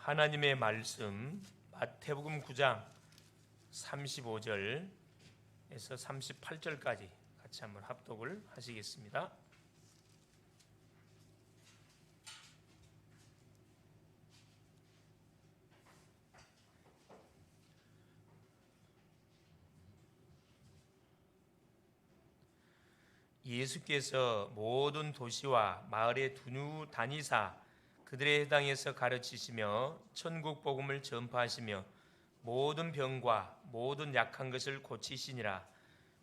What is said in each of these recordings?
하나님의 말씀 마태복음 9장 35절에서 38절까지 같이 한번 합독을 하시겠습니다. 예수께서 모든 도시와 마을에 두루 다니사 그들의 해당에서 가르치시며 천국 복음을 전파하시며 모든 병과 모든 약한 것을 고치시니라.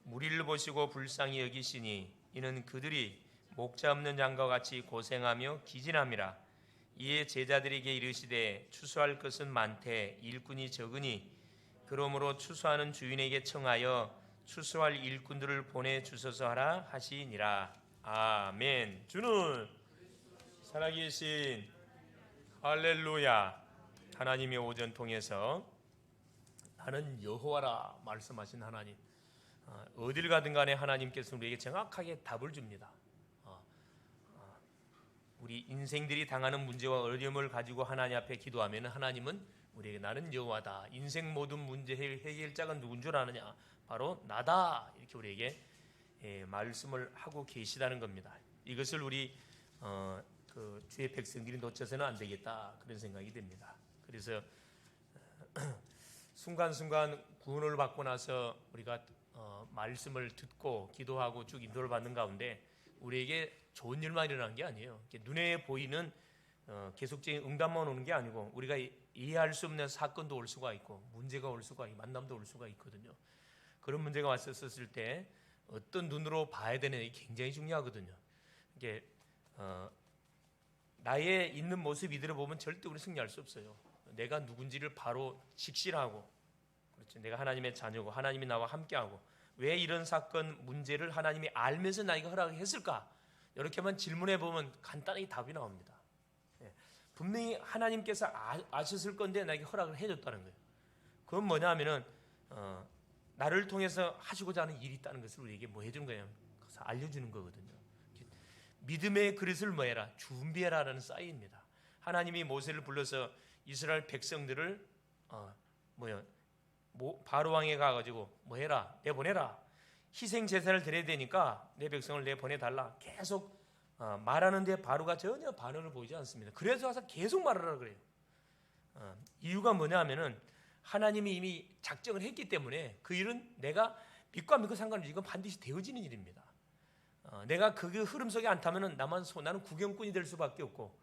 무리를 보시고 불쌍히 여기시니 이는 그들이 목자 없는 양과 같이 고생하며 기진함이라. 이에 제자들에게 이르시되 추수할 것은 많되 일꾼이 적으니 그러므로 추수하는 주인에게 청하여 추수할 일꾼들을 보내주소서 하라 하시니라. 아멘. 주는 살아계신 할렐루야. 하나님의 오전 통해서 나는 여호와라 말씀하신 하나님, 어딜 가든 간에 하나님께서 우리에게 정확하게 답을 줍니다. 우리 인생들이 당하는 문제와 어려움을 가지고 하나님 앞에 기도하면 하나님은 우리에게 나는 여호와다, 인생 모든 문제 해결자가 누군 줄 아느냐, 바로 나다, 이렇게 우리에게 말씀을 하고 계시다는 겁니다. 이것을 우리 주의 백성들이 놓쳐서는 안 되겠다, 그런 생각이 듭니다. 그래서 순간순간 구원을 받고 나서 우리가 말씀을 듣고 기도하고 쭉 인도를 받는 가운데 우리에게 좋은 일만 일어나는 게 아니에요. 눈에 보이는 계속적인 응답만 오는 게 아니고 우리가 이해할 수 없는 사건도 올 수가 있고 문제가 올 수가 있고 만남도 올 수가 있거든요. 그런 문제가 왔었을 때 어떤 눈으로 봐야 되는지 굉장히 중요하거든요. 이게 나의 있는 모습 이대로 보면 절대 우리 승리할 수 없어요. 내가 누군지를 바로 직시하고, 그렇죠, 내가 하나님의 자녀고 하나님이 나와 함께하고 왜 이런 사건 문제를 하나님이 알면서 나에게 허락했을까, 이렇게만 질문해 보면 간단하게 답이 나옵니다. 분명히 하나님께서 아셨을 건데 나에게 허락을 해줬다는 거예요. 그건 뭐냐 하면은 나를 통해서 하시고자 하는 일이 있다는 것을 우리에게 뭐 해주는 거예요? 그래서 알려주는 거거든요. 믿음의 그릇을 뭐 해라? 준비해라라는 사인입니다. 하나님이 모세를 불러서 이스라엘 백성들을 바로 왕에 가가지고 뭐 해라? 내보내라. 희생 제사를 드려야 되니까 내 백성을 내보내달라. 계속 말하는데 바로가 전혀 반응을 보이지 않습니다. 그래서 와서 계속 말하라 그래요. 이유가 뭐냐 하면은 하나님이 이미 작정을 했기 때문에 그 일은 내가 믿고 안 믿고 상관없이 이건 반드시 되어지는 일입니다. 내가 그 흐름 속에 안 타면은 나는 구경꾼이 될 수밖에 없고,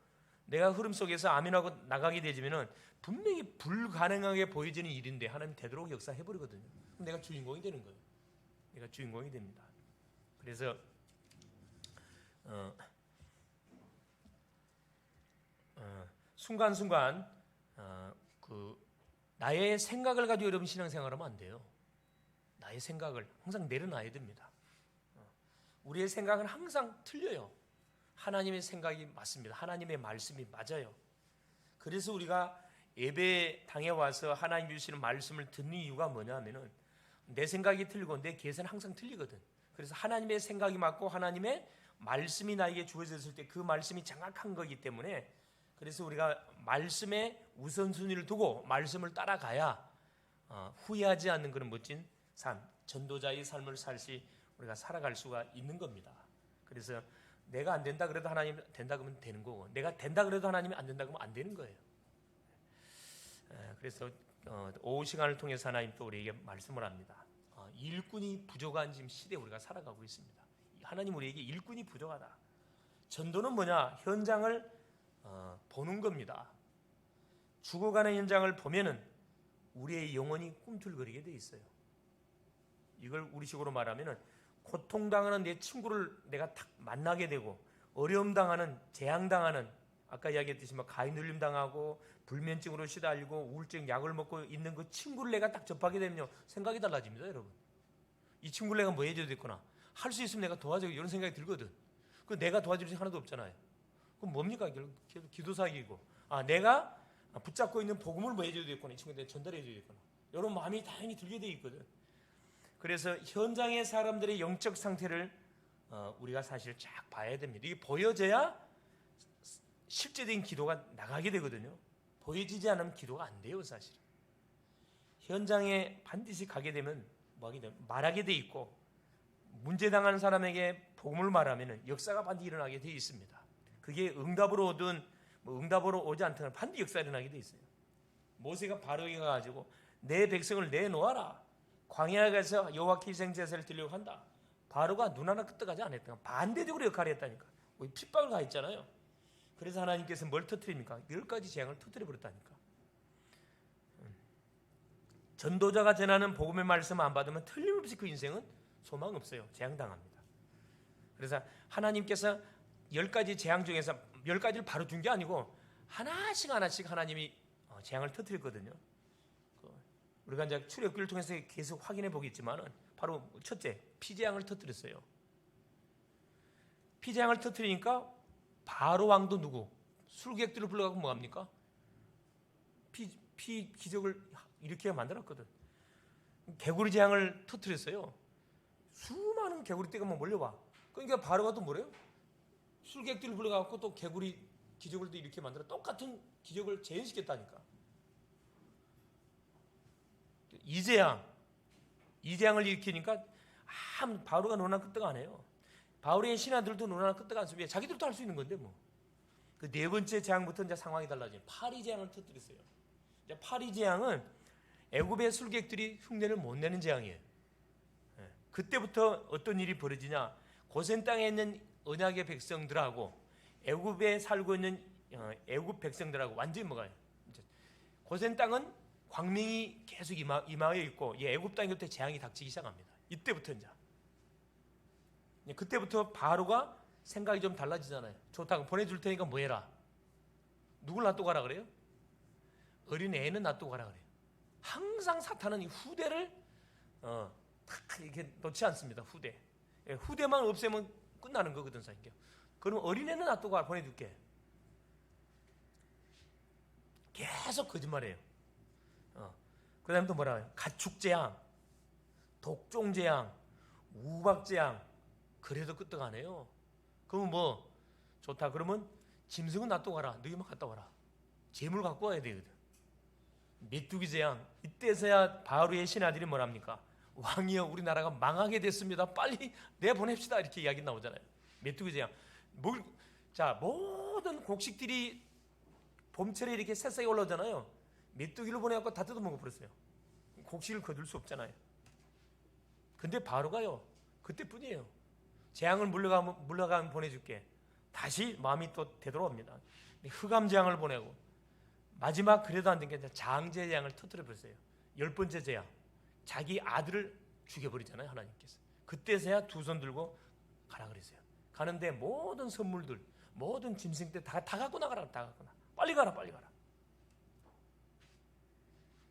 내가 흐름 속에서 아멘하고 나가게 되지면은 분명히 불가능하게 보여지는 일인데 하나님 되도록 역사해 버리거든요. 그럼 내가 주인공이 되는 거예요. 내가 주인공이 됩니다. 그래서 순간순간 나의 생각을 가지고 여러분 신앙생활하면 안 돼요. 나의 생각을 항상 내려놔야 됩니다. 우리의 생각은 항상 틀려요. 하나님의 생각이 맞습니다. 하나님의 말씀이 맞아요. 그래서 우리가 예배당에 와서 하나님 주시는 말씀을 듣는 이유가 뭐냐 하면은 내 생각이 틀리고 내 계산은 항상 틀리거든. 그래서 하나님의 생각이 맞고 하나님의 말씀이 나에게 주어졌을 때 그 말씀이 정확한 거기 때문에, 그래서 우리가 말씀에 우선순위를 두고 말씀을 따라가야 후회하지 않는 그런 멋진 삶, 전도자의 삶을 우리가 살아갈 수가 있는 겁니다. 그래서 내가 안 된다 그래도 하나님 된다 그러면 되는 거고, 내가 된다 그래도 하나님이 안 된다 그러면 안 되는 거예요. 그래서 오후 시간을 통해서 하나님 또 우리에게 말씀을 합니다. 일꾼이 부족한 지금 시대에 우리가 살아가고 있습니다. 하나님 우리에게 일꾼이 부족하다. 전도는 뭐냐? 현장을 보는 겁니다. 죽어가는 현장을 보면은 우리의 영혼이 꿈틀거리게 돼 있어요. 이걸 우리식으로 말하면은 고통당하는 내 친구를 내가 딱 만나게 되고, 어려움 당하는, 재앙 당하는, 아까 이야기했듯이 가위 눌림 당하고 불면증으로 시달리고 우울증 약을 먹고 있는 그 친구를 내가 딱 접하게 되면요, 생각이 달라집니다, 여러분. 이 친구를 내가 뭐 해줘야 되겠구나, 할 수 있으면 내가 도와줘, 이런 생각이 들거든. 그 내가 도와줄 수 하나도 없잖아요. 그럼 뭡니까? 기도사기이고, 내가 붙잡고 있는 복음을 뭐 해줘야 되겠구나, 이 친구한테 전달해 줘야 되겠구나, 이런 마음이 당연히 들게 돼 있거든. 그래서 현장의 사람들의 영적 상태를 우리가 사실 쫙 봐야 됩니다. 이게 보여져야 실제적인 기도가 나가게 되거든요. 보여지지 않으면 기도가 안 돼요. 사실은 현장에 반드시 가게 되면 말하게 돼 있고, 문제당하는 사람에게 복음을 말하면 역사가 반드시 일어나게 돼 있습니다. 그게 응답으로 오든 응답으로 오지 않든 반드시 역사가 일어나게 돼 있어요. 모세가 바로에게 가가지고 내 백성을 내놓아라, 광야에 가서 여호와께 희생제사를 드리려고 한다. 바로가 눈 하나 끄떡하지 않았다가 반대적으로 역할을 했다니까. 핍박을 가했잖아요. 그래서 하나님께서 뭘 터뜨립니까? 10가지 재앙을 터뜨려 버렸다니까. 전도자가 전하는 복음의 말씀 안 받으면 틀림없이 그 인생은 소망 없어요. 재앙당합니다. 그래서 하나님께서 10가지 재앙 중에서 10가지를 바로 준 게 아니고 하나씩 하나님이 재앙을 터뜨렸거든요. 우리가 이제 출애굽기를 통해서 계속 확인해 보겠지만은 바로 첫째, 피재앙을 터뜨렸어요. 피재앙을 터뜨리니까 바로 왕도 누구? 술객들을 불러가고 뭐 합니까? 피 기적을 이렇게 만들었거든. 개구리 재앙을 터뜨렸어요. 수많은 개구리떼가 뭐 몰려와. 그러니까 바로가 또 뭐래요? 술객들을 불러가고 또 개구리 기적을 또 이렇게 만들어 똑같은 기적을 재현시켰다니까. 이재앙을 일으키니까 바로가 논한 끄떡 안 해요. 바울의 신하들도 논한 끄떡 안 쓰고 자기들도 할 수 있는 건데 뭐. 그 네 번째 재앙부터 이제 상황이 달라져요. 파리 재앙을 터뜨렸어요. 이제 파리 재앙은 애굽의 술객들이 흉내를 못 내는 재앙이에요. 그때부터 어떤 일이 벌어지냐? 고센 땅에 있는 언약의 백성들하고 애굽에 살고 있는 애굽 백성들하고 완전히 뭐가요? 고센 땅은 광명이 계속 임하여 있고 애굽 땅부터 재앙이 닥치기 시작합니다. 이때부터 이제 그때부터 바로가 생각이 좀 달라지잖아요. 좋다고 보내줄 테니까 뭐 해라. 누굴 놔두고 가라 그래요? 어린 애는 놔두고 가라 그래요. 항상 사탄은 이 후대를 이렇게 놓지 않습니다. 후대만 없애면 끝나는 거거든. 그럼 어린애는 놔두고 가라, 보내줄게. 계속 거짓말해요. 그 다음에 또 뭐라 해요? 가축재앙, 독종재앙, 우박재앙. 그래도 끄떡 안 해요. 그러면 뭐 좋다 그러면 짐승은 놔두고 가라, 너희만 갔다 와라. 재물 갖고 와야 되거든. 메뚜기 재앙. 이때서야 바로의 신하들이 뭐랍니까? 왕이여, 우리나라가 망하게 됐습니다. 빨리 내보냅시다. 이렇게 이야기 나오잖아요. 메뚜기 재앙. 자, 모든 곡식들이 봄철에 이렇게 새싹이 올라오잖아요. 메뚜기를 보내갖고 다 뜯어먹어 버렸어요. 곡식을 거둘 수 없잖아요. 근데 바로가요, 그때뿐이에요. 재앙을 물러가면 보내줄게. 다시 마음이 또 되돌아옵니다. 흑암재앙을 보내고, 마지막 그래도 안 된 게 장제 재앙을 터뜨려 버렸어요. 10번째 재앙, 자기 아들을 죽여버리잖아요. 하나님께서. 그때서야 두 손 들고 가라 그랬어요. 가는데 모든 선물들, 모든 짐승들 다 갖고 나가라. 다 갖고 나. 빨리 가라.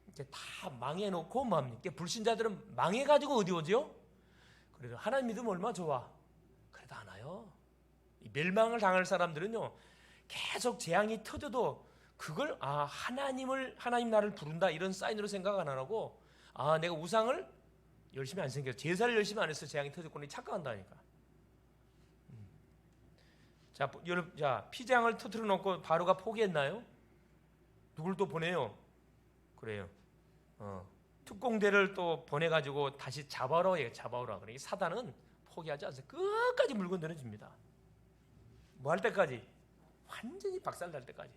이제 다 망해놓고 뭐 합니까? 불신자들은 망해가지고 어디 오죠? 그래도 하나님 믿으면 얼마나 좋아. 그래도 안 와요. 이 멸망을 당할 사람들은요, 계속 재앙이 터져도 그걸 하나님 나를 부른다 이런 사인으로 생각 안 하고, 내가 우상을 열심히 안 생겼어, 제사를 열심히 안 했어, 재앙이 터졌고 착각한다니까. 자, 피재앙을 터뜨려 놓고 바로가 포기했나요? 누굴 또 보내요? 그래요. 특공대를 또 보내가지고 다시 잡아오라 그래. 사단은 포기하지 않아요. 끝까지 물고 늘어집니다. 뭐 할 때까지? 완전히 박살날 때까지.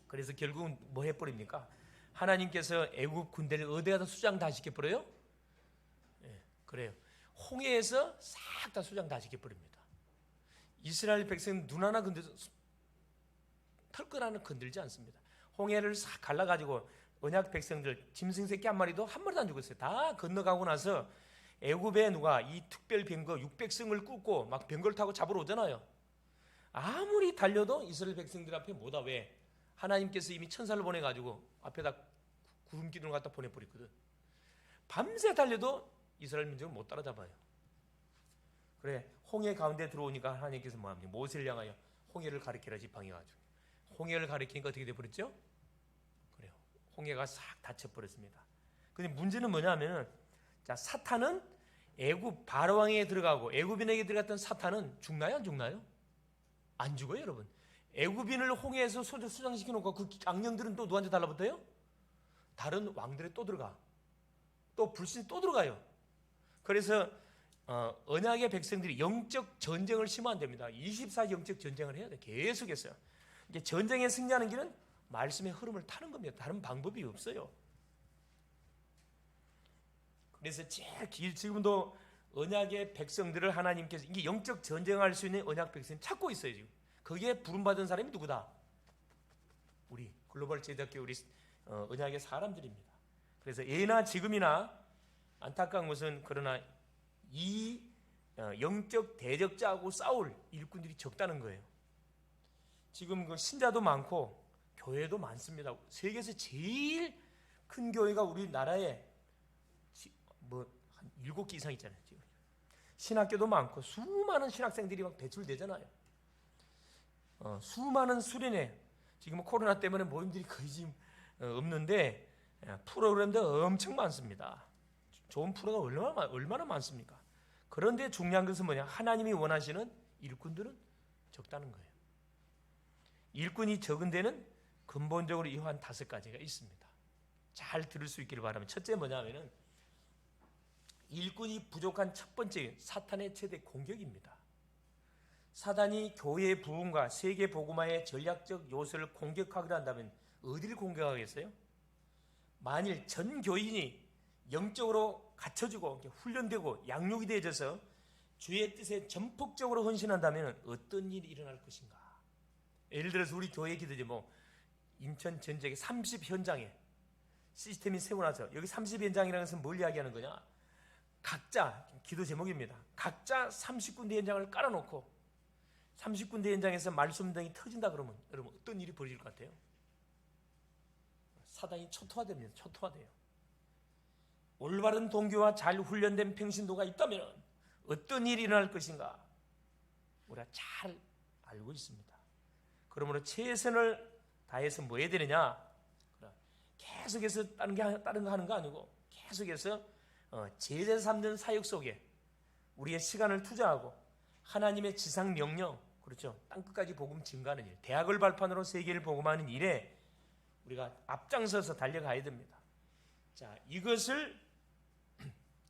그래서 결국은 뭐 해버립니까? 하나님께서 애굽 군대를 어디에다 수장 다 시켜버려요? 그래요. 홍해에서 싹 다 수장 다 시켜버립니다. 이스라엘 백성은 눈 하나 털끝 하나 건들지 않습니다. 홍해를 싹 갈라가지고 언약 백성들 짐승 새끼 한 마리도 안 죽었어요. 다 건너가고 나서 애굽에 누가 이 특별 병거 600승을 꿇고 막 병거를 타고 잡으러 오잖아요. 아무리 달려도 이스라엘 백성들 앞에 못 와. 왜? 하나님께서 이미 천사를 보내가지고 앞에다 구름 기둥을 갖다 보내버렸거든. 밤새 달려도 이스라엘 민족을 못 따라잡아요. 그래, 홍해 가운데 들어오니까 하나님께서 뭐합니까? 모세를 향하여 홍해를 가리키라 지팡이가지고. 홍해를 가리키니까 어떻게 돼버렸죠? 그래요. 홍해가 싹 닫혀버렸습니다. 근데 문제는 뭐냐면은, 자, 사탄은 애굽 바로왕에 들어가고 애굽인에게 들어갔던 사탄은 죽나요? 안 죽나요? 안 죽어요, 여러분. 애굽인을 홍해에서 수장시켜 놓고 그 악령들은 또 누구한테 달라붙어요? 다른 왕들에 또 들어가. 또 불신이 또 들어가요. 그래서 언약의 백성들이 영적 전쟁을 심으면 안 됩니다. 24 영적 전쟁을 해야 돼. 계속해서. 이제 전쟁에 승리하는 길은 말씀의 흐름을 타는 겁니다. 다른 방법이 없어요. 그래서 제일 지금도 언약의 백성들을 하나님께서 이게 영적 전쟁할 수 있는 언약 백성을 찾고 있어요. 지금 거기에 부름받은 사람이 누구다? 우리 글로벌 제자교 우리 언약의 사람들입니다. 그래서 예나 지금이나 안타까운 것은 그러나 이 영적 대적자하고 싸울 일꾼들이 적다는 거예요. 지금 그 신자도 많고 교회도 많습니다. 세계에서 제일 큰 교회가 우리나라에 한 7개 이상 있잖아요. 지금 신학교도 많고 수많은 신학생들이 막 배출되잖아요. 수많은 수련회 지금 코로나 때문에 모임들이 거의 지금 없는데 프로그램도 엄청 많습니다. 좋은 프로가 얼마나 많습니까? 그런데 중요한 것은 뭐냐? 하나님이 원하시는 일꾼들은 적다는 거예요. 일꾼이 적은 데는 근본적으로 이 한 5가지가 있습니다. 잘 들을 수 있기를 바라면 첫째 뭐냐면은 일꾼이 부족한 첫 번째 사탄의 최대 공격입니다. 사단이 교회의 부흥과 세계 복음화의 전략적 요소를 공격하기로 한다면 어디를 공격하겠어요? 만일 전 교인이 영적으로 갖춰지고 훈련되고 양육이 되어져서 주의 뜻에 전폭적으로 헌신한다면 어떤 일이 일어날 것인가? 예를 들어서 우리 교회 기도지 인천 전쟁의 30현장에 시스템이 세워놔서 여기 30현장이라는 것은 뭘 이야기하는 거냐? 각자 기도 제목입니다. 각자 30군데 현장을 깔아놓고 30군데 현장에서 말씀등이 터진다 그러면 여러분 어떤 일이 벌어질 것 같아요? 사단이 초토화됩니다. 초토화돼요. 올바른 동기와 잘 훈련된 평신도가 있다면 어떤 일이 일어날 것인가? 우리가 잘 알고 있습니다. 그러므로 최선을 다해서 뭐 해야 되느냐? 계속해서 다른 거 하는 거 아니고 계속해서 제자 삼는 사역 속에 우리의 시간을 투자하고 하나님의 지상 명령, 그렇죠? 땅끝까지 복음 증가하는 일, 대학을 발판으로 세계를 복음하는 일에 우리가 앞장서서 달려가야 됩니다. 자, 이것을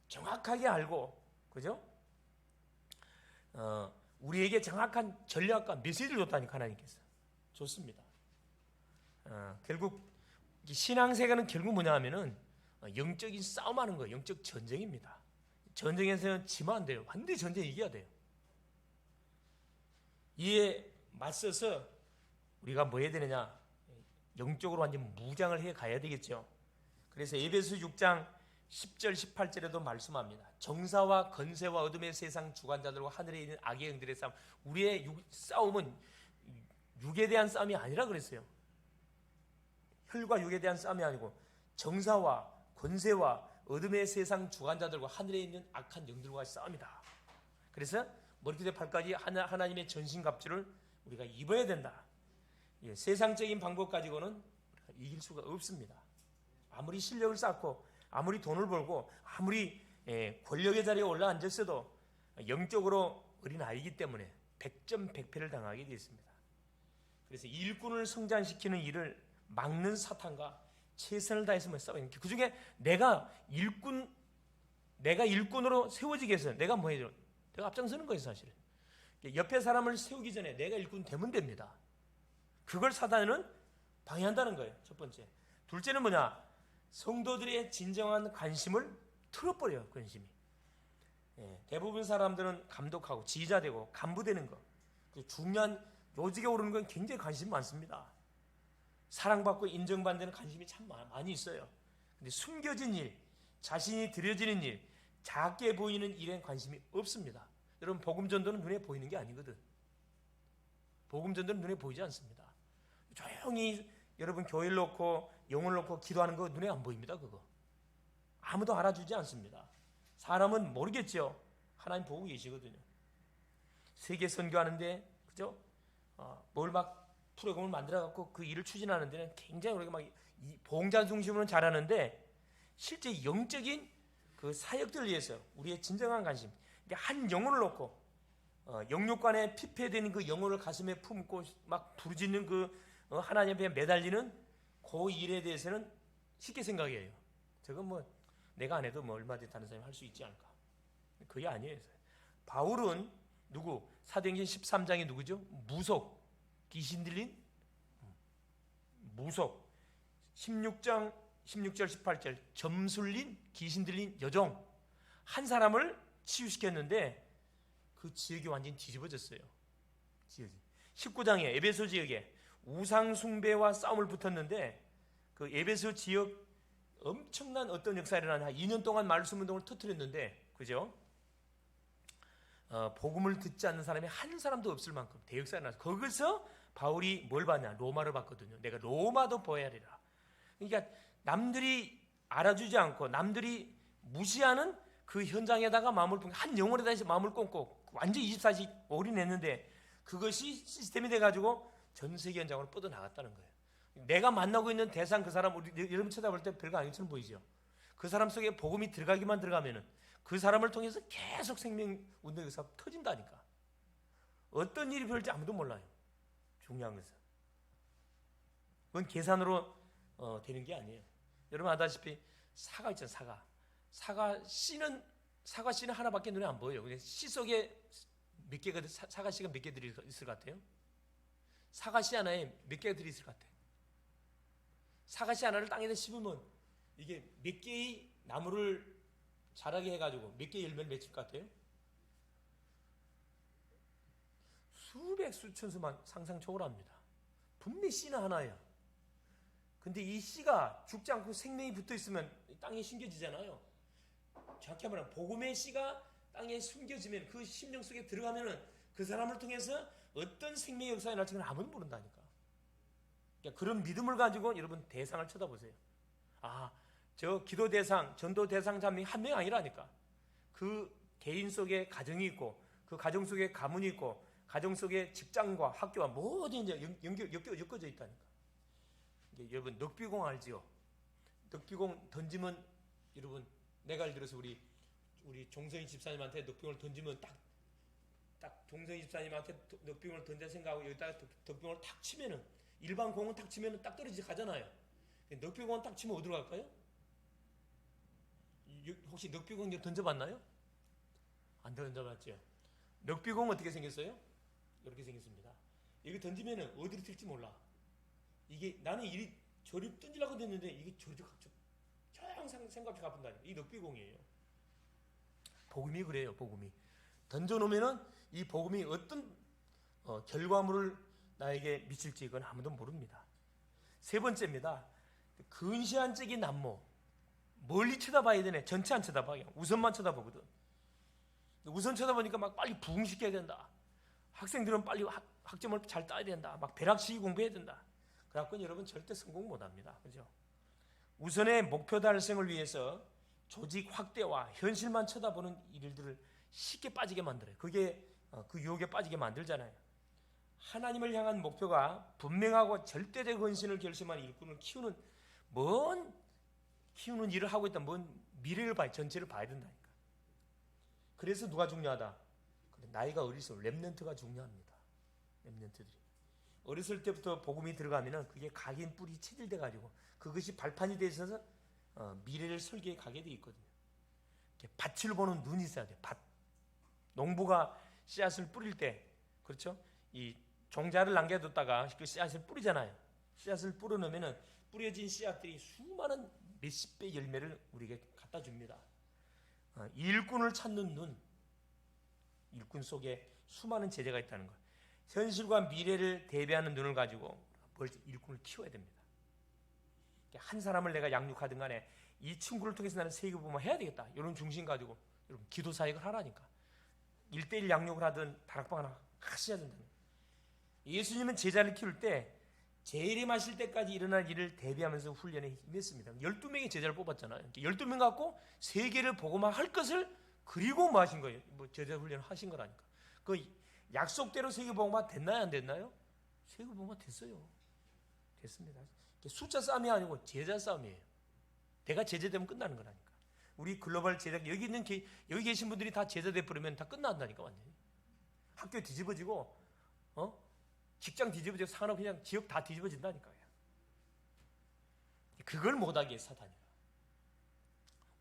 정확하게 알고, 그죠? 우리에게 정확한 전략과 메시지를 줬다니까 하나님께서. 좋습니다. 결국 신앙생활은 결국 뭐냐 하면은 영적인 싸움하는 거예요. 영적 전쟁입니다. 전쟁에서는 지면 안 돼요. 반드시 전쟁 이겨야 돼요. 이에 맞서서 우리가 뭐 해야 되느냐? 영적으로 완전 무장을 해 가야 되겠죠. 그래서 에베소 6장 10절 18절에도 말씀합니다. 정사와 건세와 어둠의 세상 주관자들과 하늘에 있는 악의 영들의 싸움. 우리의 싸움은 육에 대한 싸움이 아니라 그랬어요. 혈과 육에 대한 싸움이 아니고 정사와 권세와 어둠의 세상 주관자들과 하늘에 있는 악한 영들과의 싸움이다. 그래서 머리부터 발까지 하나님의 전신갑주를 우리가 입어야 된다. 세상적인 방법 가지고는 이길 수가 없습니다. 아무리 실력을 쌓고 아무리 돈을 벌고 아무리 권력의 자리에 올라앉았어도 영적으로 어린아이이기 때문에 100점 100패를 당하게 되어 있습니다. 그래서 일꾼을 성장시키는 일을 막는 사탄과 최선을 다해서 싸워요. 그 중에 내가 일꾼으로 세워지기 위해서 내가 뭐 해야 돼요? 내가 앞장서는 거예요, 사실. 옆에 사람을 세우기 전에 내가 일꾼 되면 됩니다. 그걸 사단은 방해한다는 거예요, 첫 번째. 둘째는 뭐냐? 성도들의 진정한 관심을 틀어버려요, 관심이. 대부분 사람들은 감독하고 지휘자되고 간부되는 거, 중요한 요직에 오르는 건 굉장히 관심이 많습니다. 사랑받고 인정받는 데는 관심이 참 많이 있어요. 근데 숨겨진 일, 자신이 들여지는 일, 작게 보이는 일엔 관심이 없습니다. 여러분, 복음전도는 눈에 보이는 게 아니거든. 복음전도는 눈에 보이지 않습니다. 조용히 여러분 교회를 놓고 영혼을 놓고 기도하는 거 눈에 안 보입니다. 그거 아무도 알아주지 않습니다. 사람은 모르겠죠. 하나님 보고 계시거든요. 세계 선교하는데 그죠? 뭘 막 프로그램을 만들어 갖고 그 일을 추진하는 데는 굉장히 우리가 막 봉자 중심으로는 잘하는데 실제 영적인 그 사역들을 위해서 우리의 진정한 관심, 한 영혼을 놓고 영육간에 피폐된 그 영혼을 가슴에 품고 막 부르짖는 그 하나님 앞에 매달리는 그 일에 대해서는 쉽게 생각해요. 저건 뭐 내가 안 해도 뭐 얼마든지 다른 사람이 할 수 있지 않을까. 그게 아니에요. 바울은 누구? 사도행전 13장이 누구죠? 무속, 귀신 들린 무속. 16장 16절 18절 점술린 귀신 들린 여종 한 사람을 치유시켰는데 그 지역이 완전히 뒤집어졌어요. 지역이. 19장에 에베소 지역에 우상 숭배와 싸움을 붙었는데 그 에베소 지역 엄청난 어떤 역사가 일어나냐. 2년 동안 말씀 운동을 터뜨렸는데, 그죠? 복음을 듣지 않는 사람이 한 사람도 없을 만큼 대역사가 나서 거기서 바울이 뭘 봤냐? 로마를 봤거든요. 내가 로마도 보아야 하리라. 그러니까 남들이 알아주지 않고 남들이 무시하는 그 현장에다가 마음을 한 영혼에 다시 마음을 꽂고 완전 24시 올인했는데 그것이 시스템이 돼가지고 전 세계 현장으로 뻗어나갔다는 거예요. 내가 만나고 있는 대상 그 사람 우리 여러분 쳐다볼 때 별거 아니처럼 보이죠. 그 사람 속에 복음이 들어가면은 그 사람을 통해서 계속 생명 운동의 역사가 터진다니까. 어떤 일이 벌어질지 아무도 몰라요. 중요한 것은 그건 계산으로 되는 게 아니에요. 여러분 아다시피 사과 있잖아요. 사과 씨는 하나밖에 눈에 안 보여요. 근데 씨 속에 몇 개가 사과 씨가 몇 개 들어있을 것 같아요? 사과 씨 하나에 몇 개가 들어있을 것 같아요? 사과 씨 하나를 땅에다 심으면 이게 몇 개의 나무를 자라게 해가지고 몇 개의 열매를 맺힐 것 같아요? 수백 수천수만 상상 초월합니다. 분명히 씨는 하나예요. 근데 이 씨가 죽지 않고 생명이 붙어 있으면 땅에 심겨지잖아요. 정확히 말하면 복음의 씨가 땅에 숨겨지면 그 심령 속에 들어가면은 그 사람을 통해서 어떤 생명의 역사가 날지 아무도 모른다니까. 그러니까 그런 믿음을 가지고 여러분 대상을 쳐다보세요. 저 기도 대상, 전도 대상 자매 한 명 아니라니까. 그 개인 속에 가정이 있고 그 가정 속에 가문이 있고 가정 속에 직장과 학교와 모든 이제 엮어져 있다니까. 여러분 넉비공 알지요? 넉비공 던지면 여러분 내가 예를 들어서 우리 종성이 집사님한테 넉비공을 던지면 딱 종성이 집사님한테 넉비공을 던져 생각하고 여기다가 넉비공을 탁 치면은 일반 공은 탁 치면은 딱 떨어지지 가잖아요. 넉비공은 딱 치면 어디로 갈까요? 혹시 넉비공 던져봤나요? 안 던져봤죠. 넉비공 어떻게 생겼어요? 이렇게 생겼습니다. 이거 던지면은 어디로 튈지 몰라. 이게 나는 이리 저리 던지려고 했는데 이게 저리 항상 생각이 아픈다니까. 이 넉비공이에요. 복음이 그래요. 복음이 던져놓으면은 이 복음이 어떤 결과물을 나에게 미칠지 이건 아무도 모릅니다. 세 번째입니다. 근시안적인 난모. 멀리 쳐다봐야 되네. 전체 안 쳐다봐요. 우선만 쳐다보거든. 우선 쳐다보니까 막 빨리 부흥시켜야 된다. 학생들은 빨리 학점을 잘 따야 된다. 막 벼락치기 공부해야 된다. 그래갖고 여러분 절대 성공 못합니다. 그죠? 우선의 목표 달성을 위해서 조직 확대와 현실만 쳐다보는 일들을 쉽게 빠지게 만들어요. 그게 그 유혹에 빠지게 만들잖아요. 하나님을 향한 목표가 분명하고 절대적 헌신을 결심한 일꾼을 키우는 일을 하고 있다. 미래를 전체를 봐야 된다니까. 그래서 누가 중요하다? 나이가 어릴수록 렘넌트가 중요합니다. 렘넌트들이 어렸을 때부터 복음이 들어가면은 그게 각인 뿌리 체질돼 가지고 그것이 발판이 돼 있어서 미래를 설계해 가게 돼 있거든요. 밭을 보는 눈이 있어야 돼. 밭. 농부가 씨앗을 뿌릴 때 그렇죠? 이 종자를 남겨뒀다가 그 씨앗을 뿌리잖아요. 씨앗을 뿌려놓으면은 뿌려진 씨앗들이 수많은 몇십 배 열매를 우리에게 갖다 줍니다. 일꾼을 찾는 눈, 일꾼 속에 수많은 제재가 있다는 것. 현실과 미래를 대비하는 눈을 가지고 일꾼을 키워야 됩니다. 한 사람을 내가 양육하든 간에 이 친구를 통해서 나는 세계복음을 해야 되겠다. 이런 중심 가지고 여러분 기도 사역을 하라니까. 1:1 양육을 하든 다락방 하나 하셔야 된다는 거예요. 예수님은 제자를 키울 때 재림하실 때까지 일어날 일을 대비하면서 훈련에 임했습니다. 12명의 제자를 뽑았잖아요. 12명 갖고 세계를 복음화할 것을 그리고 뭐 하신 거예요? 제자 훈련을 하신 거라니까. 그 약속대로 세계복음화 됐나요? 안 됐나요? 세계복음화 됐어요. 됐습니다. 숫자 싸움이 아니고 제자 싸움이에요. 내가 제자 되면 끝나는 거라니까. 우리 글로벌 제자 여기 계신 분들이 다 제자 돼 버리면 다 끝난다니까 완전히. 학교 뒤집어지고 직장 뒤집어지고 산업 그냥 지역 다 뒤집어진다니까요. 그걸 못하게 사단이가.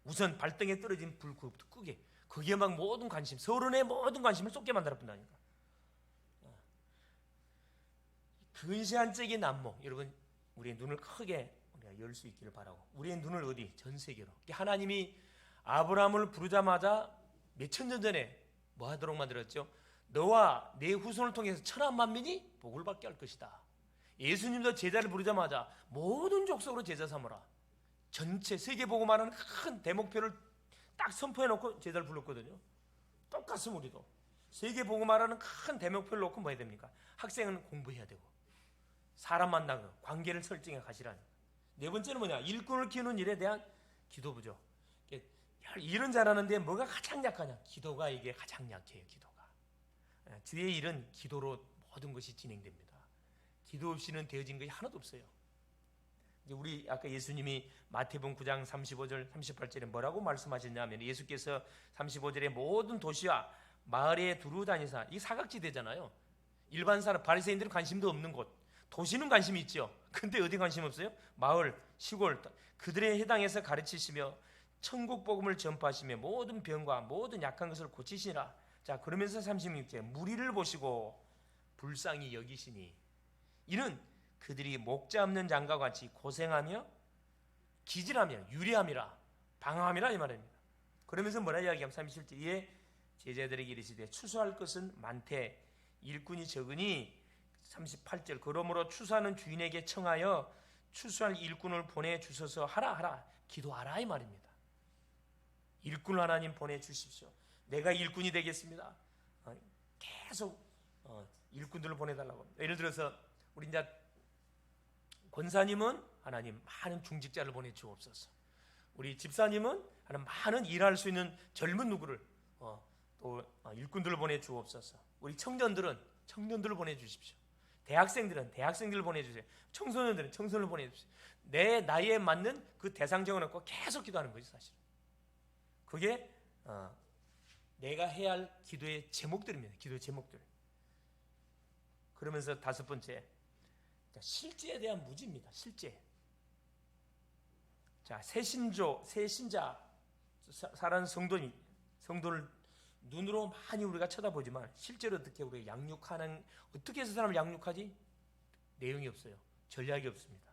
우선 발등에 떨어진 불 그것부터 끄게. 거기에 막 모든 관심, 서론의 모든 관심을 쏟게 만들어본다니까. 근시안적인 안목, 여러분 우리의 눈을 크게 열 수 있기를 바라고. 우리의 눈을 어디? 전 세계로. 하나님이 아브라함을 부르자마자 몇천 년 전에 뭐 하도록 만들었죠? 너와 내 후손을 통해서 천하 만민이 복을 받게 할 것이다. 예수님도 제자를 부르자마자 모든 족속으로 제자 삼으라. 전체 세계 복음하는 큰 대목표를 딱 선포해 놓고 제자를 불렀거든요. 똑같습니다. 우리도 세계 복음하라는 큰 대목표를 놓고 뭐 해야 됩니까? 학생은 공부해야 되고 사람 만나고 관계를 설정해 가시라니. 네 번째는 뭐냐? 일꾼을 키우는 일에 대한 기도 부족. 일은 잘하는데 뭐가 가장 약하냐? 기도가 이게 가장 약해요. 기도가. 주의 일은 기도로 모든 것이 진행됩니다. 기도 없이는 되어진 것이 하나도 없어요. 우리 아까 예수님이 마태복음 9장 35절 38절에 뭐라고 말씀하셨냐면 예수께서 35절에 모든 도시와 마을에 두루 다니사, 이 사각지대잖아요. 일반 사람 바리새인들은 관심도 없는 곳. 도시는 관심이 있죠. 근데 어디 관심 없어요? 마을, 시골, 그들에 해당해서 가르치시며 천국 복음을 전파하시며 모든 병과 모든 약한 것을 고치시라. 자, 그러면서 36절 무리를 보시고 불쌍히 여기시니 이는 그들이 목자 없는 장과 같이 고생하며 기질하며 유리함이라 방황함이라 이 말입니다. 그러면서 뭐라 이야기하면 37절 이에 제자들에게 이르시되 추수할 것은 많되 일꾼이 적으니 38절 그러므로 추수하는 주인에게 청하여 추수할 일꾼을 보내주셔서 하라 기도하라 이 말입니다. 일꾼을 하나님 보내주십시오. 내가 일꾼이 되겠습니다. 계속 일꾼들을 보내달라고 합니다. 예를 들어서 우리 이제 권사님은 하나님 많은 중직자를 보내주옵소서. 우리 집사님은 하나님 많은 일할 수 있는 젊은 누구를 또 일꾼들을 보내주옵소서. 우리 청년들을 보내주십시오. 대학생들은 대학생들을 보내주세요. 청소년들은 청소년을 보내주세요. 내 나이에 맞는 그 대상 정해놓고 계속 기도하는 거지 사실. 그게 내가 해야 할 기도의 제목들입니다. 기도의 제목들. 그러면서 다섯 번째 실제에 대한 무지입니다. 실제. 자, 새신자 살아는 성도를 눈으로 많이 우리가 쳐다보지만 실제로 어떻게 우리가 양육하는, 어떻게 해서 사람을 양육하지? 내용이 없어요. 전략이 없습니다.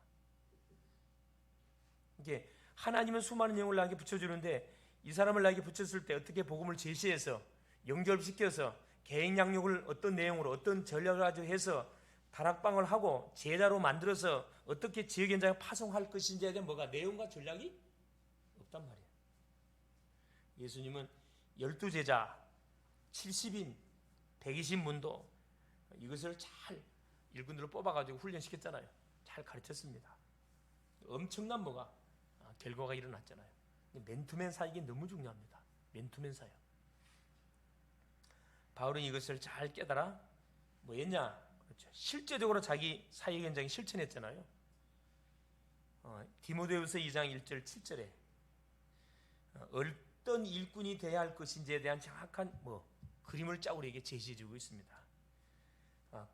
이게 하나님은 수많은 영을 나에게 붙여주는데 이 사람을 나에게 붙였을 때 어떻게 복음을 제시해서 연결시켜서 개인 양육을 어떤 내용으로 어떤 전략을 가지고 해서 다락방을 하고 제자로 만들어서 어떻게 지역 현장에 파송할 것인지에 대한 뭐가 내용과 전략이 없단 말이에요. 예수님은 12제자 70인 120문도 이것을 잘 일꾼들을 뽑아가지고 훈련시켰잖아요. 잘 가르쳤습니다. 엄청난 뭐가 결과가 일어났잖아요. 맨투맨 사역이 너무 중요합니다. 맨투맨 사역. 바울은 이것을 잘 깨달아 뭐 했냐? 그렇죠. 실제적으로 자기 사역 현장에 실천했잖아요. 디모데후서 2장 1절 7절에 어떤 일꾼이 되어야 할 것인지에 대한 정확한 그림을 짜 우리에게 제시해주고 있습니다.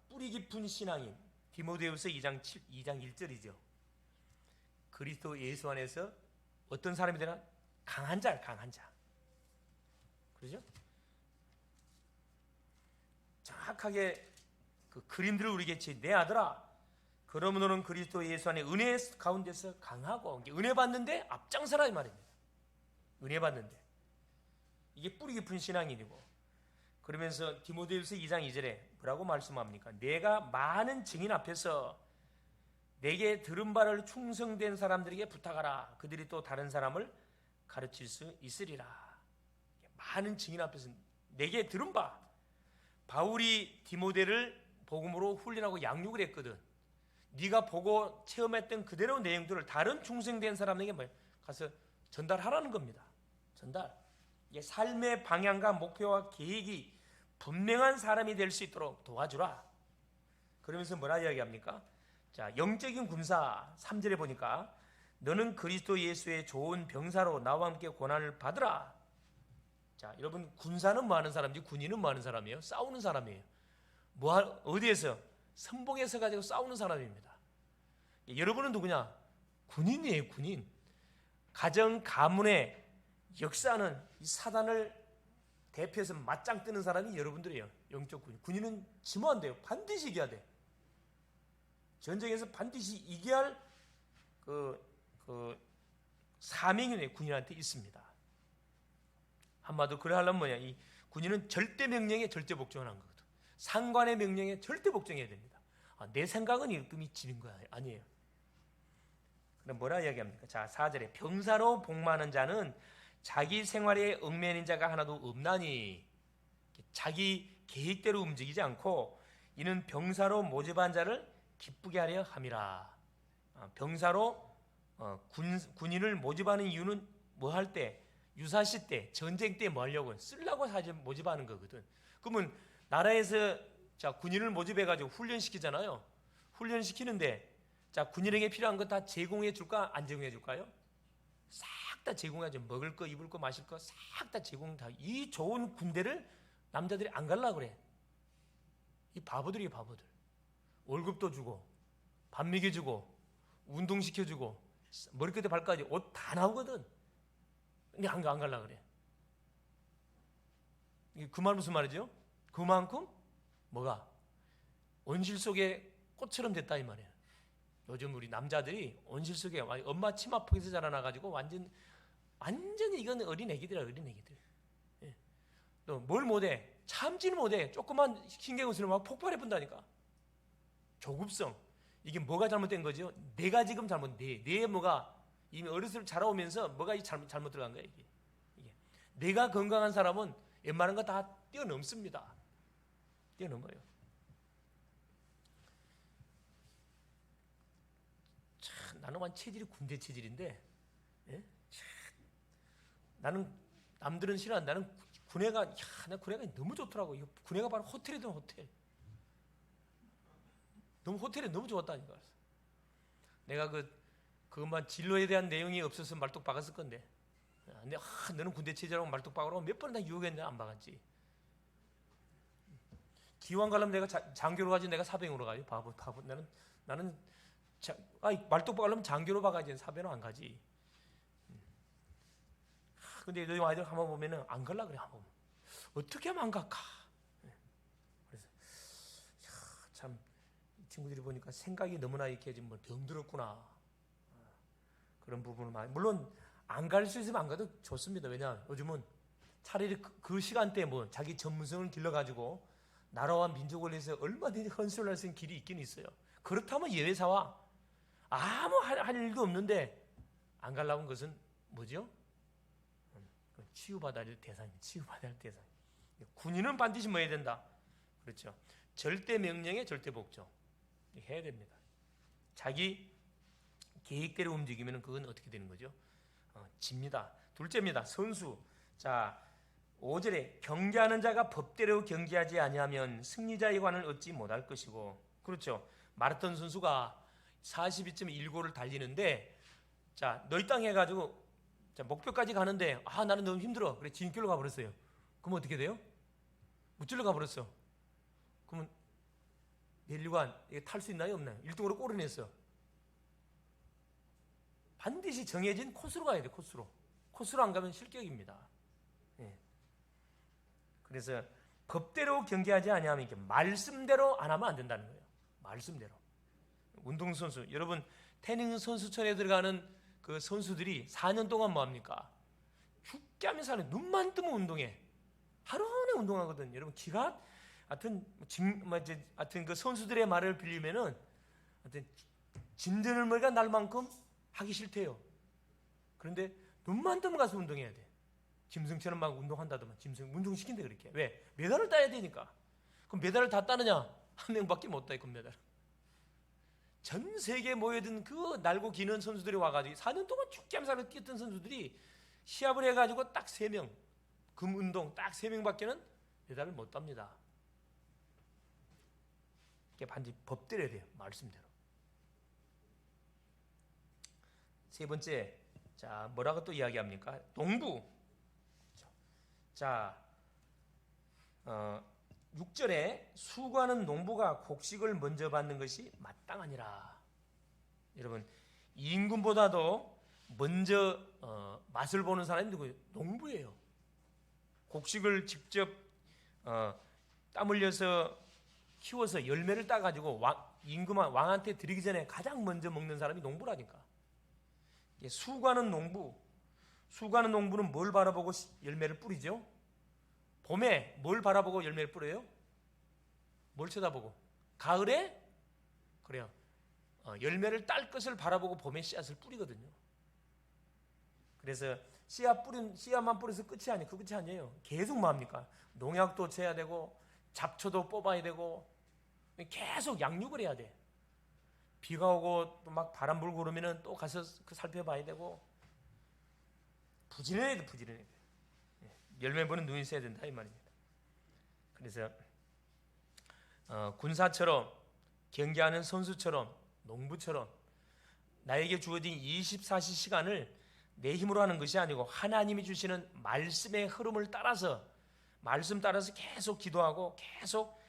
뿌리 깊은 신앙인 디모데후서 2장 1절이죠. 그리스도 예수 안에서 어떤 사람이 되나? 강한 자. 그렇죠? 정확하게 그 그림들을 우리에게 내 아들아, 그러면 너는 그리스도 예수 안에 은혜 가운데서 강하고 은혜 받는데 앞장서라 이 말입니다. 은혜 받는데 이게 뿌리 깊은 신앙인이고, 그러면서 디모데후서 2장 2절에 뭐라고 말씀합니까? 내가 많은 증인 앞에서 내게 들은 바를 충성된 사람들에게 부탁하라. 그들이 또 다른 사람을 가르칠 수 있으리라. 많은 증인 앞에서 내게 들은 바. 바울이 디모데를 복음으로 훈련하고 양육을 했거든. 네가 보고 체험했던 그대로 내용들을 다른 충성된 사람에게 가서 전달하라는 겁니다. 전달. 이게 삶의 방향과 목표와 계획이 분명한 사람이 될 수 있도록 도와주라. 그러면서 뭐라 이야기합니까? 자, 영적인 군사 3절에 보니까 너는 그리스도 예수의 좋은 병사로 나와 함께 고난을 받으라. 자, 여러분 군사는 뭐 하는 사람인지 군인은 뭐 하는 사람이에요? 싸우는 사람이에요. 어디에서? 선봉에서 가지고 싸우는 사람입니다. 여러분은 누구냐? 군인이에요, 군인. 가정 가문의 역사는 이 사단을 대표해서 맞짱 뜨는 사람이 여러분들이에요. 영적 군인. 군인은 지면 안 돼요. 반드시 이겨야 돼. 전쟁에서 반드시 이겨야 할 사명이 군인한테 있습니다. 한마디로 그래 하려면 뭐냐? 이 군인은 절대 명령에 절대 복종하는 거거든. 상관의 명령에 절대 복종해야 됩니다. 내 생각은 이금이 지는 거야. 아니에요. 그럼 뭐라 이야기합니까? 자, 4절에 병사로 복마는 자는 자기 생활에 얽매이는 자가 하나도 없나니, 자기 계획대로 움직이지 않고 이는 병사로 모집한 자를 기쁘게 하려 함이라. 병사로 군인을 모집하는 이유는 뭐 할 때? 유사시 때, 전쟁 때 뭐 하려고? 쓰려고 사실 모집하는 거거든. 그러면 나라에서 자 군인을 모집해가지고 훈련시키잖아요. 훈련시키는데 자 군인에게 필요한 거 다 제공해 줄까? 안 제공해 줄까요? 싹 다 제공하죠. 먹을 거, 입을 거, 마실 거 싹 다 제공 다. 이 좋은 군대를 남자들이 안 갈라 그래. 이 바보들이에요, 바보들. 월급도 주고, 밥 먹여주고, 운동시켜주고, 머리끝에 발까지 옷 다 나오거든. 근데 안 갈라 그래. 그 말 무슨 말이죠? 그만큼 뭐가 온실 속에 꽃처럼 됐다 이 말이에요. 요즘 우리 남자들이 온실 속에 엄마 치마폭에서 자라나가지고 완전히 이건 어린 애기들이야, 어린 애기들. 예. 또 뭘 못해? 참지는 못해. 조그만 신경 쓰면 막 폭발해 본다니까. 조급성. 이게 뭐가 잘못된 거죠? 내가 지금 내 뭐가 이미 어렸을 때 자라오면서 뭐가 잘못 들어간 거야 이게. 내가 건강한 사람은 웬만한 거 다 뛰어넘습니다. 뛰어넘어요. 참 나는 완 체질이 군대 체질인데, 예? 나는 남들은 싫어한다. 나는 나 군애가 너무 좋더라고. 이거 군애가 바로 호텔이든 호텔. 너무 호텔에 너무 좋았다니까. 내가 그것만 진로에 대한 내용이 없어서 말뚝 박았을 건데. 근데 너는 군대 체제라고 말뚝 박으라고 몇 번 다 유혹했는데 안 박았지. 기왕 가려면 내가 장교로 가지 내가 사병으로 가요. 바보. 나는 말뚝 박으려면 장교로 박아야지 사병으로 안 가지. 근데 너희 아이들 한번 보면은 안 갈라 그래. 한번 어떻게 하면 안 갈까? 그래서 참 이 친구들이 보니까 생각이 너무나 이렇게 좀 병들었구나. 그런 부분을 물론 안 갈 수 있으면 안 가도 좋습니다. 왜냐 요즘은 차라리 그 시간대에 뭐 자기 전문성을 길러가지고 나라와 민족을 위해서 얼마든지 헌신을 할 수 있는 길이 있긴 있어요. 그렇다면 예외사와 아무 할 일도 없는데 안 가려고 한 것은 뭐죠? 치유받아야 할 대상입니다. 치유받아야 할 대상. 군인은 반드시 뭐 해야 된다? 그렇죠. 절대 명령에 절대 복종 해야 됩니다. 자기 계획대로 움직이면 그건 어떻게 되는 거죠? 집니다. 둘째입니다. 선수. 자 5절에 경계하는 자가 법대로 경계하지 아니하면 승리자의 관을 얻지 못할 것이고, 그렇죠. 마라톤 선수가 42.19를 달리는데 자 너희 땅 해가지고 자 목표까지 가는데 나는 너무 힘들어. 그래 진길로 가버렸어요. 그럼 어떻게 돼요? 무찔러 가버렸어. 그러면 멸류관 탈 수 있나요 없나요? 1등으로 골을 냈어. 반드시 정해진 코스로 가야 돼. 코스로 안 가면 실격입니다. 예. 그래서 법대로 경계하지 아니하면 이렇게 말씀대로 안 하면 안 된다는 거예요. 말씀대로. 운동선수 여러분 태닝 선수촌에 들어가는 그 선수들이 4년 동안 뭐 합니까? 죽게 하면서 하는 눈만 뜨면 운동해. 하루 종일 운동하거든. 여러분 기가 하여튼 그 선수들의 말을 빌리면은 하여튼 진드늘머리가 날 만큼 하기 싫대요. 그런데 눈만 뜨면 가서 운동해야 돼. 짐승처럼 막 운동한다더만. 짐승 운동시킨대 그렇게. 왜? 메달을 따야 되니까. 그럼 메달을 다 따느냐? 한 명밖에 못 따요. 금메달. 전 세계에 모여든 그 날고 기는 선수들이 와가지고 4년 동안 죽게 하면서 뛰었던 선수들이 시합을 해가지고 딱 3명 금운동 딱 3명밖에는 메달을 못 땁니다. 이게 반드시 법대로 해야 돼요. 말씀대로. 세 번째, 자 뭐라고 또 이야기합니까? 농부. 자, 6절에 수고하는 농부가 곡식을 먼저 받는 것이 마땅하니라. 여러분, 임금보다도 먼저 맛을 보는 사람이 누구예요? 농부예요. 곡식을 직접 땀 흘려서 키워서 열매를 따가지고 임금 왕한테 드리기 전에 가장 먼저 먹는 사람이 농부라니까. 수고하는 농부는 뭘 바라보고 열매를 뿌리죠? 봄에 뭘 바라보고 열매를 뿌려요? 뭘 쳐다보고? 가을에? 그래요. 열매를 딸 것을 바라보고 봄에 씨앗을 뿌리거든요. 그래서 씨앗만 뿌려서 끝이 아니에요. 그 끝이 아니에요. 계속 뭐 합니까? 농약도 쳐야 되고 잡초도 뽑아야 되고 계속 양육을 해야 돼. 비가 오고 또 막 바람 불고 그러면은 또 가서 살펴봐야 되고 부지런해야 돼. 열매 보는 눈이 있어야 된다 이 말입니다. 그래서 군사처럼 경기하는 선수처럼 농부처럼 나에게 주어진 24시간을 내 힘으로 하는 것이 아니고 하나님이 주시는 말씀의 흐름을 따라서 계속 기도하고 계속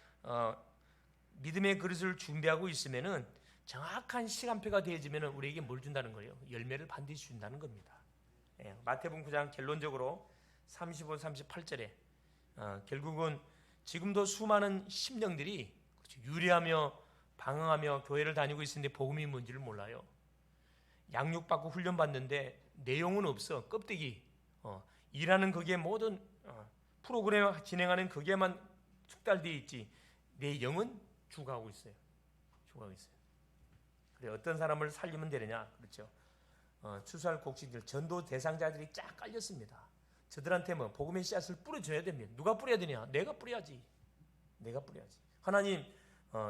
믿음의 그릇을 준비하고 있으면은 정확한 시간표가 되어지면은 우리에게 뭘 준다는 거예요? 열매를 반드시 준다는 겁니다. 마태복음 9장 결론적으로 35, 38절에 결국은 지금도 수많은 심령들이 유리하며 방황하며 교회를 다니고 있는데 복음이 뭔지를 몰라요. 양육받고 훈련받는데 내용은 없어. 껍데기. 일하는 거기에 모든 프로그램 진행하는 거기에만 숙달되어 있지 내 영은 죽어가고 있어요. 그래 어떤 사람을 살리면 되느냐? 그렇죠. 추수할 곡식들 전도 대상자들이 쫙 깔렸습니다. 저들한테 뭐 복음의 씨앗을 뿌려줘야 됩니다. 누가 뿌려야 되냐? 내가 뿌려야지. 하나님,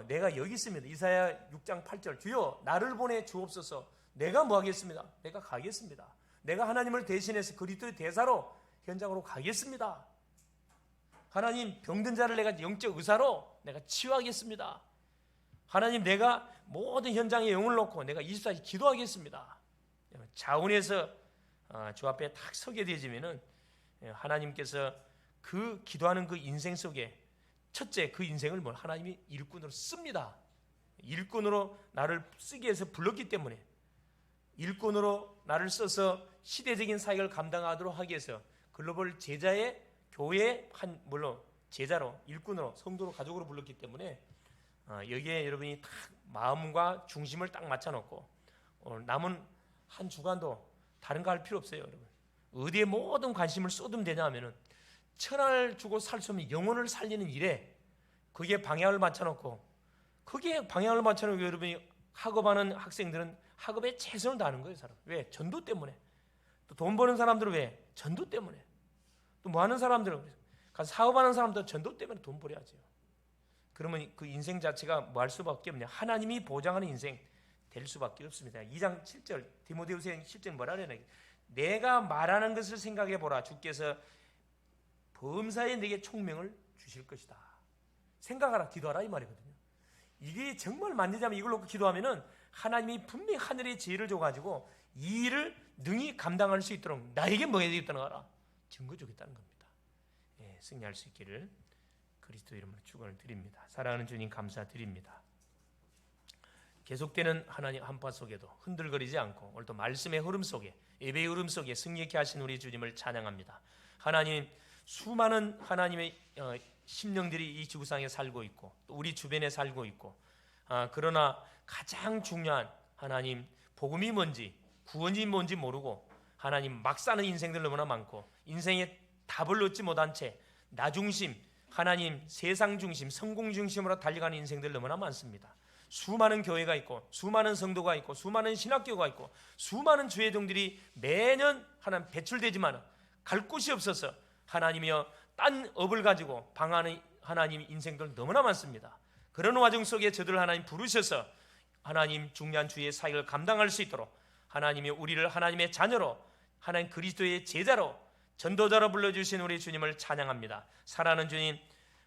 내가 여기 있습니다. 이사야 6장 8절 주여 나를 보내 주옵소서. 내가 뭐 하겠습니다? 내가 가겠습니다. 내가 하나님을 대신해서 그리스도의 대사로 현장으로 가겠습니다. 하나님, 병든 자를 내가 영적 의사로 내가 치유하겠습니다. 하나님, 내가 모든 현장에 영을 놓고 내가 24시 기도하겠습니다. 자원해서 주 앞에 딱 서게 되지면은 하나님께서 그 기도하는 그 인생 속에 첫째 그 인생을 뭐 하나님이 일꾼으로 씁니다. 일꾼으로 나를 쓰기 위해서 불렀기 때문에 일꾼으로 나를 써서 시대적인 사역을 감당하도록 하기 위해서 글로벌 제자의 교회의 물론 제자로 일꾼으로 성도로 가족으로 불렀기 때문에 여기에 여러분이 딱 마음과 중심을 딱 맞춰놓고 남은 한 주간도 다른 거 할 필요 없어요. 여러분 어디에 모든 관심을 쏟으면 되냐 하면은 천하를 주고 살 수 없는 영혼을 살리는 일에 거기에 방향을 맞춰놓고 여러분이 학업하는 학생들은 학업에 최선을 다하는 거예요. 사람 왜? 전도 때문에. 또 돈 버는 사람들은 왜? 전도 때문에. 또 뭐 하는 사람들은 가서 사업하는 사람도 전도 때문에 돈 벌어야죠. 그러면 그 인생 자체가 뭐 할 수밖에 없냐? 하나님이 보장하는 인생 될 수밖에 없습니다. 2장 7절 디모데후서 7절 뭐라 그러냐? 내가 말하는 것을 생각해 보라. 주께서 범사에 내게 총명을 주실 것이다. 생각하라, 기도하라 이 말이거든요. 이게 정말 만지자면 이걸 놓고 기도하면은 하나님이 분명히 하늘의 지혜를 줘가지고 이 일을 능히 감당할 수 있도록 나에게 뭐 해주겠다는 거라? 증거 주겠다는 겁니다. 승리할 수 있기를 그리스도 이름으로 축원을 드립니다. 사랑하는 주님 감사드립니다. 계속되는 하나님 한파 속에도 흔들거리지 않고 오늘도 말씀의 흐름 속에 예배의 흐름 속에 승리케 하신 우리 주님을 찬양합니다. 하나님, 수많은 하나님의 심령들이 이 지구상에 살고 있고 또 우리 주변에 살고 있고 그러나 가장 중요한 하나님 복음이 뭔지 구원이 뭔지 모르고 하나님 막 사는 인생들 너무나 많고 인생의 답을 얻지 못한 채 나 중심, 하나님 세상 중심, 성공 중심으로 달려가는 인생들 너무나 많습니다. 수많은 교회가 있고 수많은 성도가 있고 수많은 신학교가 있고 수많은 주회종들이 매년 하나님 배출되지만 갈 곳이 없어서 하나님이여 딴 업을 가지고 방하는 하나님 인생들 너무나 많습니다. 그런 와중 속에 저들을 하나님 부르셔서 하나님 중요한 주의 사역을 감당할 수 있도록 하나님이 우리를 하나님의 자녀로 하나님 그리스도의 제자로 전도자로 불러주신 우리 주님을 찬양합니다. 사랑하는 주님,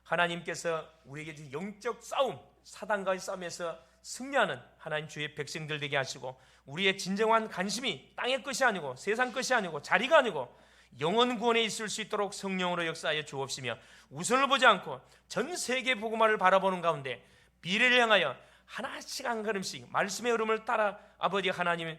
하나님께서 우리에게 주신 영적 싸움, 사단과의 싸움에서 승리하는 하나님 주의 백성들 되게 하시고 우리의 진정한 관심이 땅의 것이 아니고 세상 것이 아니고 자리가 아니고 영원 구원에 있을 수 있도록 성령으로 역사하여 주옵시며, 우선을 보지 않고 전 세계 복음화를 바라보는 가운데 미래를 향하여 하나씩 한 걸음씩 말씀의 흐름을 따라 아버지 하나님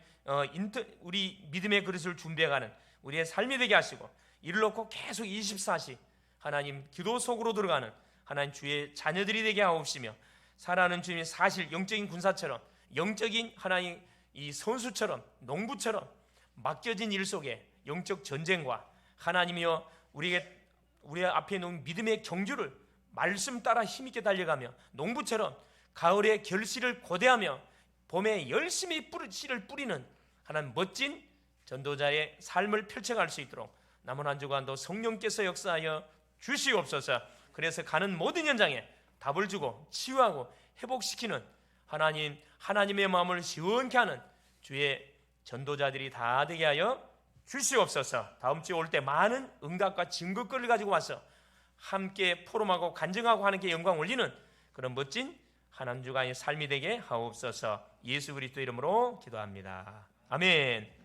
우리 믿음의 그릇을 준비해가는 우리의 삶이 되게 하시고, 이를 놓고 계속 24시 하나님 기도 속으로 들어가는 하나님 주의 자녀들이 되게 하옵시며, 살아가는 주님의 사실 영적인 군사처럼, 영적인 하나님 이 선수처럼, 농부처럼 맡겨진 일 속에 영적 전쟁과 하나님이여 우리 앞에 놓은 믿음의 경주를 말씀 따라 힘있게 달려가며, 농부처럼 가을의 결실을 고대하며 봄에 열심히 씨를 뿌리는 하나님 멋진 전도자의 삶을 펼쳐갈 수 있도록 남은 한 주간도 성령께서 역사하여 주시옵소서. 그래서 가는 모든 현장에 답을 주고 치유하고 회복시키는 하나님의 마음을 시원케 하는 주의 전도자들이 다 되게 하여 주시옵소서. 다음 주에 올 때 많은 응답과 증거거리를 가지고 와서 함께 포럼하고 간증하고 하나님께 영광 올리는 그런 멋진 한 주간의 삶이 되게 하옵소서. 예수 그리스도 이름으로 기도합니다. 아멘.